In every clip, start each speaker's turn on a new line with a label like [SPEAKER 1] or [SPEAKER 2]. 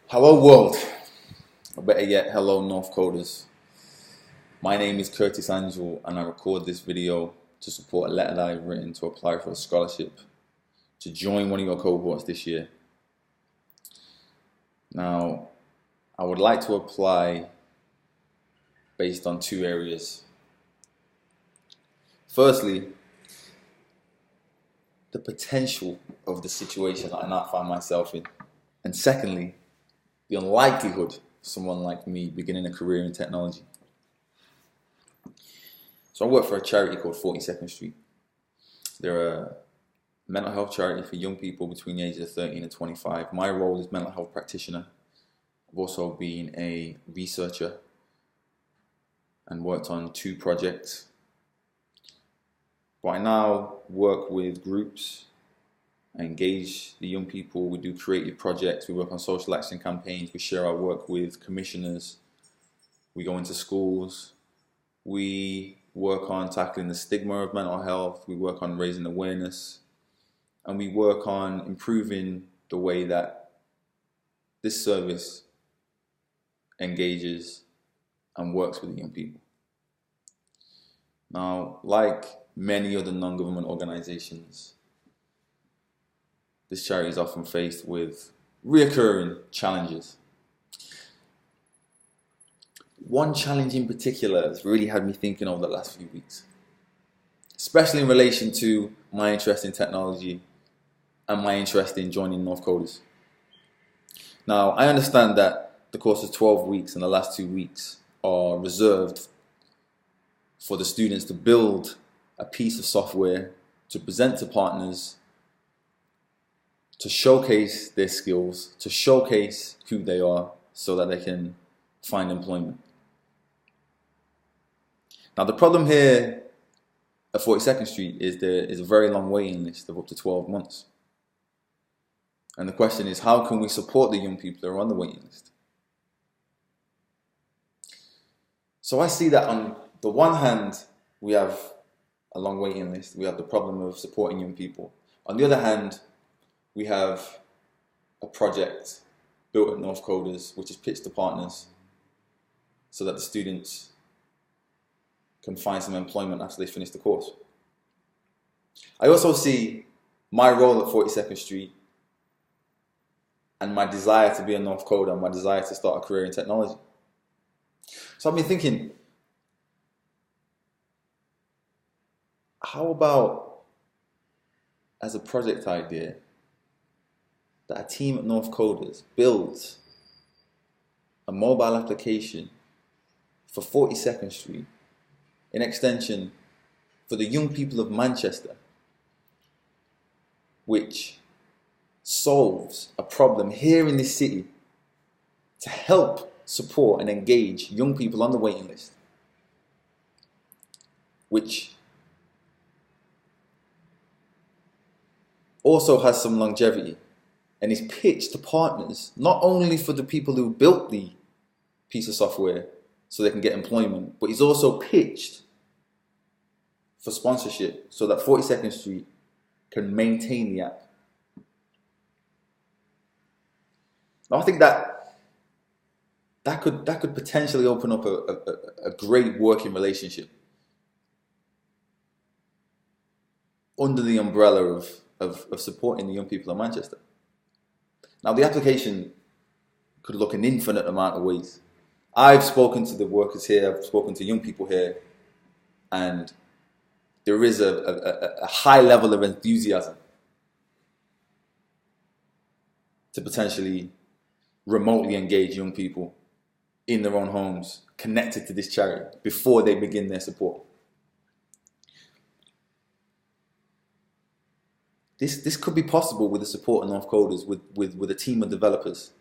[SPEAKER 1] Hello world, or better yet, hello North Coders. My name is Curtis Angel and I record this video to support a letter that I've written to apply for a scholarship to join one of your cohorts this year. Now, I would like to apply based on two areas. Firstly, the potential of the situation that I now find myself in. And secondly, the unlikelihood of someone like me beginning a career in technology. So I work for a charity called 42nd Street. They're a mental health charity for young people between the ages of 13 and 25. My role is mental health practitioner. I've also been a researcher and worked on 2 projects. But I now work with groups, I engage the young people, we do creative projects, we work on social action campaigns, we share our work with commissioners, we go into schools, we work on tackling the stigma of mental health, we work on raising awareness, and we work on improving the way that this service engages and works with the young people. Now, like many other non-government organizations, this charity is often faced with reoccurring challenges. One challenge in particular has really had me thinking over the last few weeks, especially in relation to my interest in technology and my interest in joining North Coders. Now, I understand that the course of 12 weeks and the last 2 weeks are reserved for the students to build a piece of software to present to partners, to showcase their skills, to showcase who they are so that they can find employment. Now the problem here at 42nd Street is there is a very long waiting list of up to 12 months. And the question is, how can we support the young people that are on the waiting list? So I see that on the one hand, we have a long waiting list. We have the problem of supporting young people. On the other hand, we have a project built at North Coders, which is pitched to partners so that the students can find some employment after they finish the course. I also see my role at 42nd Street and my desire to be a North Coder and my desire to start a career in technology. So I've been thinking, how about as a project idea, that a team at North Coders builds a mobile application for 42nd Street, in extension for the young people of Manchester, which solves a problem here in this city to help support and engage young people on the waiting list, which also has some longevity and is pitched to partners, not only for the people who built the piece of software so they can get employment, but is also pitched for sponsorship so that 42nd Street can maintain the app. Now, I think that could potentially open up a great working relationship under the umbrella of supporting the young people of Manchester. Now, the application could look an infinite amount of ways. I've spoken to the workers here, I've spoken to young people here, and there is a high level of enthusiasm to potentially remotely engage young people in their own homes, connected to this charity, before they begin their support. This could be possible with the support of North Coders, with a team of developers,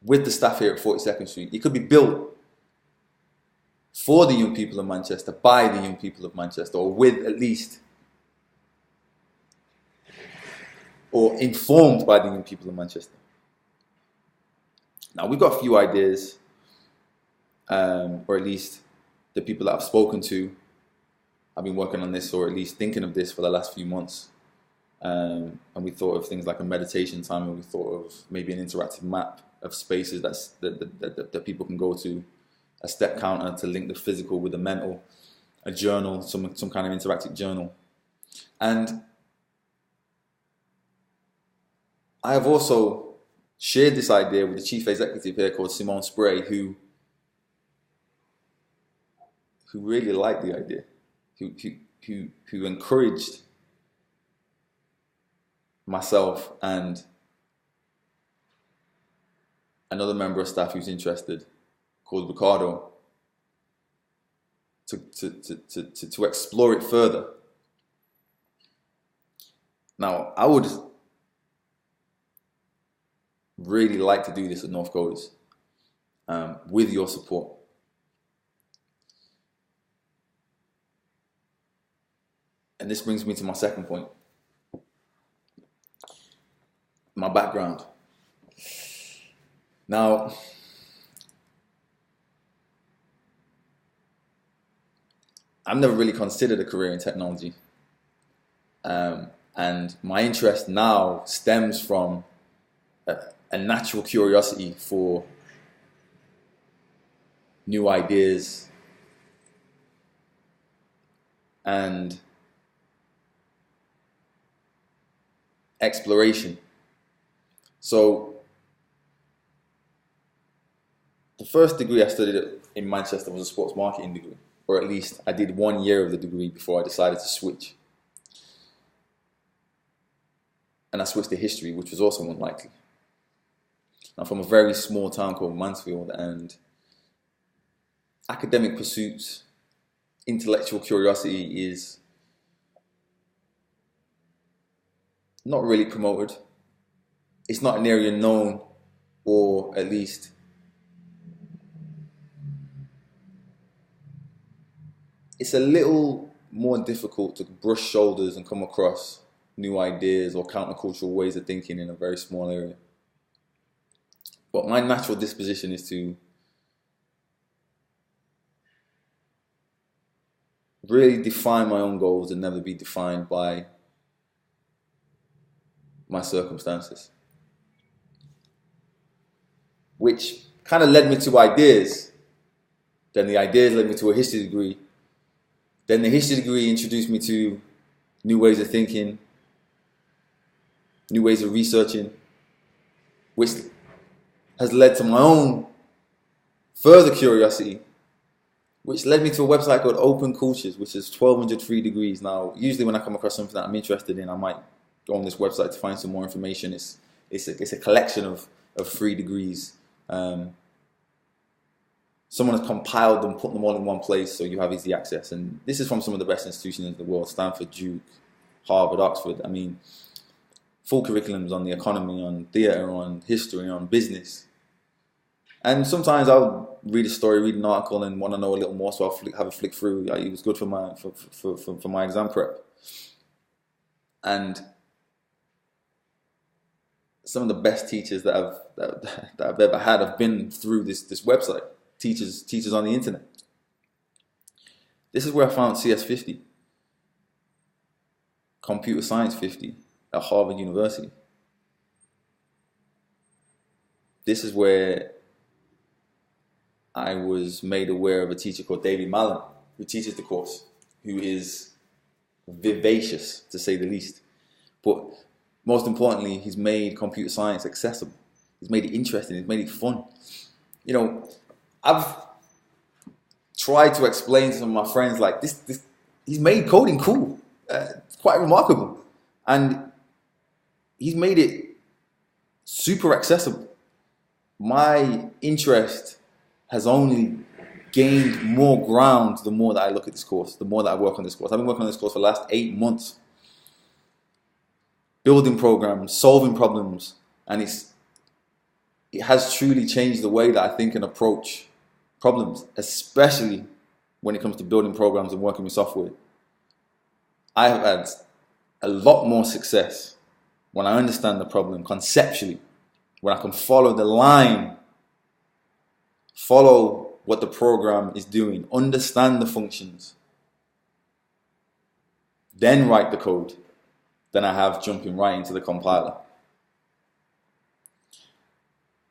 [SPEAKER 1] with the staff here at 42nd Street. It could be built for the young people of Manchester, by the young people of Manchester, or with at least, or informed by the young people of Manchester. Now, we've got a few ideas, or at least the people that I've spoken to. I've been working on this, or at least thinking of this, for the last few months. And we thought of things like a meditation time, and we thought of maybe an interactive map of spaces that people can go to, a step counter to link the physical with the mental, a journal, some kind of interactive journal. And I have also shared this idea with the chief executive here called Simone Spray, who really liked the idea, who encouraged myself and another member of staff who's interested, called Ricardo, to explore it further. Now, I would really like to do this at North Coders with your support. And this brings me to my second point. My background. Now, I've never really considered a career in technology. And my interest now stems from a natural curiosity for new ideas and exploration. So the first degree I studied in Manchester was a sports marketing degree, or at least I did 1 year of the degree before I decided to switch. And I switched to history, which was also unlikely. I'm from a very small town called Mansfield, and academic pursuits, intellectual curiosity is not really promoted. It's not an area known, or at least it's a little more difficult to brush shoulders and come across new ideas or countercultural ways of thinking in a very small area. But my natural disposition is to really define my own goals and never be defined by my circumstances. Which kind of led me to ideas. Then the ideas led me to a history degree. Then the history degree introduced me to new ways of thinking, new ways of researching, which has led to my own further curiosity, which led me to a website called Open Cultures, which is 1,200 free degrees. Now, usually when I come across something that I'm interested in, I might go on this website to find some more information. It's a collection of free degrees. Someone has compiled them, put them all in one place so you have easy access. And this is from some of the best institutions in the world: Stanford, Duke, Harvard, Oxford. I mean, full curriculums on the economy, on theatre, on history, on business. And sometimes I'll read a story, read an article, and want to know a little more, so I'll have a flick through. It was good for my exam prep. And some of the best teachers that I've ever had have been through this website. Teachers on the internet. This is where I found CS50, Computer Science 50 at Harvard University. This is where I was made aware of a teacher called David Mallon, who teaches the course, who is vivacious, to say the least. But most importantly, he's made computer science accessible. He's made it interesting. He's made it fun. You know, I've tried to explain to some of my friends, like, this he's made coding cool. It's quite remarkable. And he's made it super accessible. My interest has only gained more ground the more that I look at this course, the more that I work on this course. I've been working on this course for the last 8 months. Building programs, solving problems, and it has truly changed the way that I think and approach problems, especially when it comes to building programs and working with software. I have had a lot more success when I understand the problem conceptually, when I can follow the line, follow what the program is doing, understand the functions, then write the code. than I have jumping right into the compiler.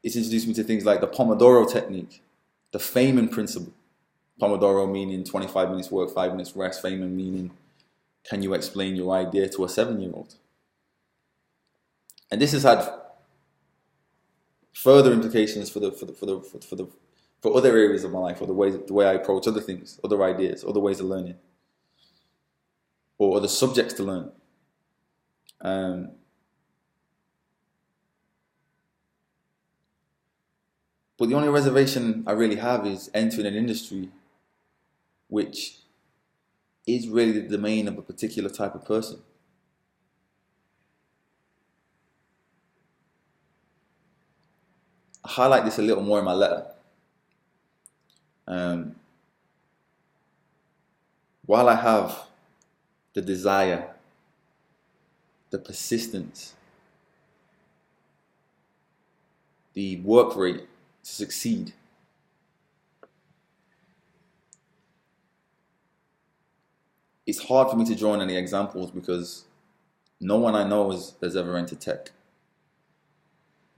[SPEAKER 1] It's introduced me to things like the Pomodoro technique, the Feynman principle. Pomodoro meaning 25 minutes work, 5 minutes rest. Feynman meaning, can you explain your idea to a 7-year-old? And this has had further implications for other areas of my life, or the way I approach other things, other ideas, other ways of learning, or other subjects to learn. But the only reservation I really have is entering an industry which is really the domain of a particular type of person. I highlight this a little more in my letter. While I have the desire, the persistence, the work rate to succeed, it's hard for me to draw on any examples because no one I know has ever entered tech.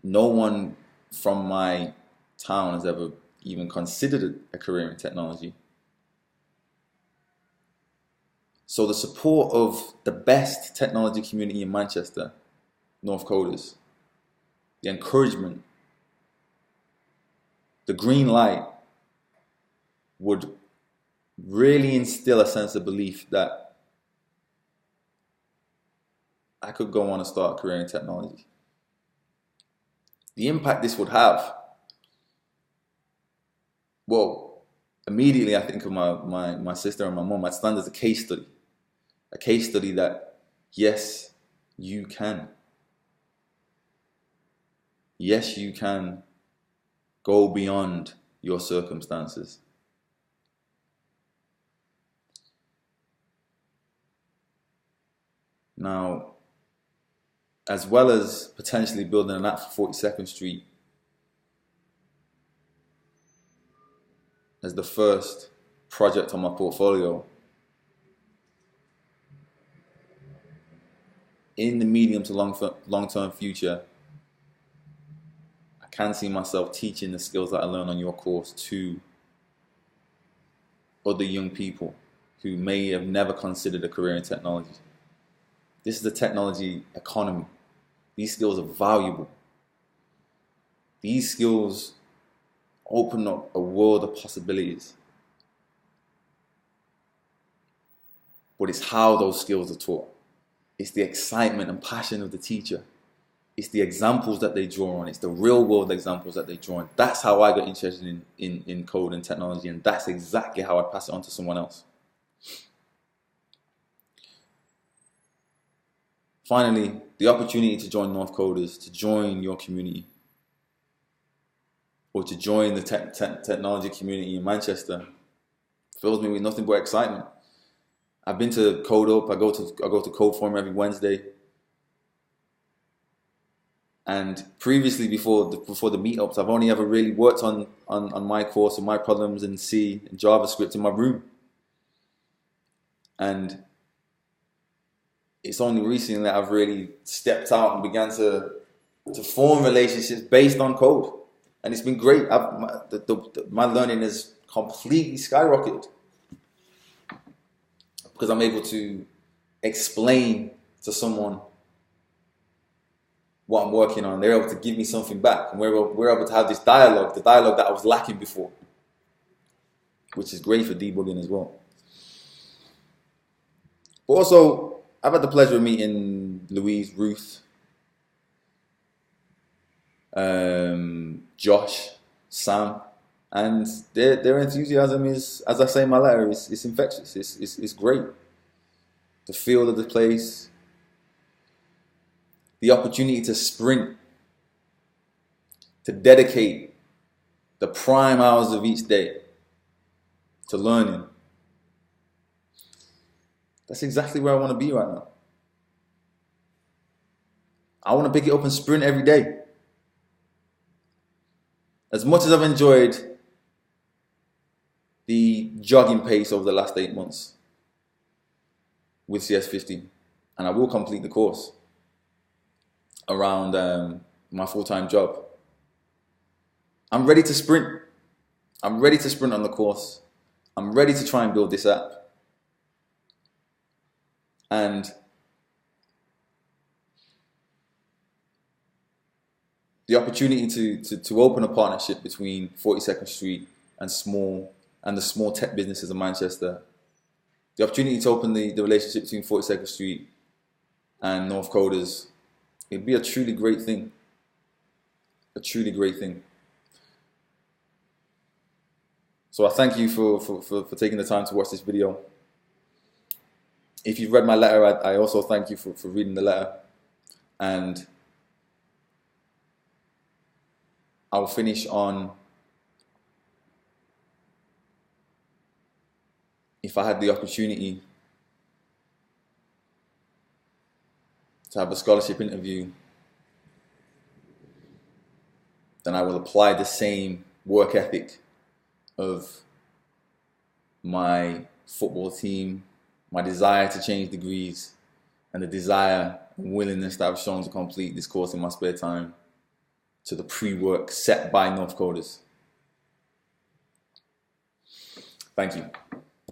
[SPEAKER 1] No one from my town has ever even considered a career in technology. So the support of the best technology community in Manchester, North Coders, the encouragement, the green light would really instill a sense of belief that I could go on and start a career in technology. The impact this would have, well, immediately I think of my sister and my mom. I'd stand as a case study that, yes, you can. Yes, you can go beyond your circumstances. Now, as well as potentially building an app for 42nd Street as the first project on my portfolio, in the medium to long-term future, I can see myself teaching the skills that I learned on your course to other young people who may have never considered a career in technology. This is the technology economy. These skills are valuable. These skills open up a world of possibilities. But it's how those skills are taught. It's the excitement and passion of the teacher. It's the examples that they draw on. It's the real world examples that they draw on. That's how I got interested in code and technology, and that's exactly how I pass it on to someone else. Finally, the opportunity to join North Coders, to join your community, or to join the technology community in Manchester, fills me with nothing but excitement. I've been to Code Up. I go to Code Forum every Wednesday. And previously, before the meetups, I've only ever really worked on my course and my problems in C and JavaScript in my room. And it's only recently that I've really stepped out and began to form relationships based on code. And it's been great. My learning has completely skyrocketed because I'm able to explain to someone what I'm working on. They're able to give me something back, and we're able to have this dialogue, the dialogue that I was lacking before, which is great for debugging as well. But also, I've had the pleasure of meeting Louise, Ruth, Josh, Sam, and their enthusiasm is, as I say in my letter, it's infectious. It's great. The feel of the place, the opportunity to sprint, to dedicate the prime hours of each day to learning. That's exactly where I want to be right now. I want to pick it up and sprint every day. As much as I've enjoyed the jogging pace over the last 8 months with CS50, and I will complete the course around my full-time job. I'm ready to sprint. I'm ready to sprint on the course. I'm ready to try and build this app. And the opportunity to open a partnership between 42nd Street and the small tech businesses of Manchester. The opportunity to open the relationship between 42nd Street and North Coders, it'd be a truly great thing. A truly great thing. So I thank you for taking the time to watch this video. If you've read my letter, I also thank you for reading the letter. And I'll finish on, if I had the opportunity to have a scholarship interview, then I will apply the same work ethic of my football team, my desire to change degrees, and the desire and willingness that I've shown to complete this course in my spare time, to the pre-work set by North Coders. Thank you.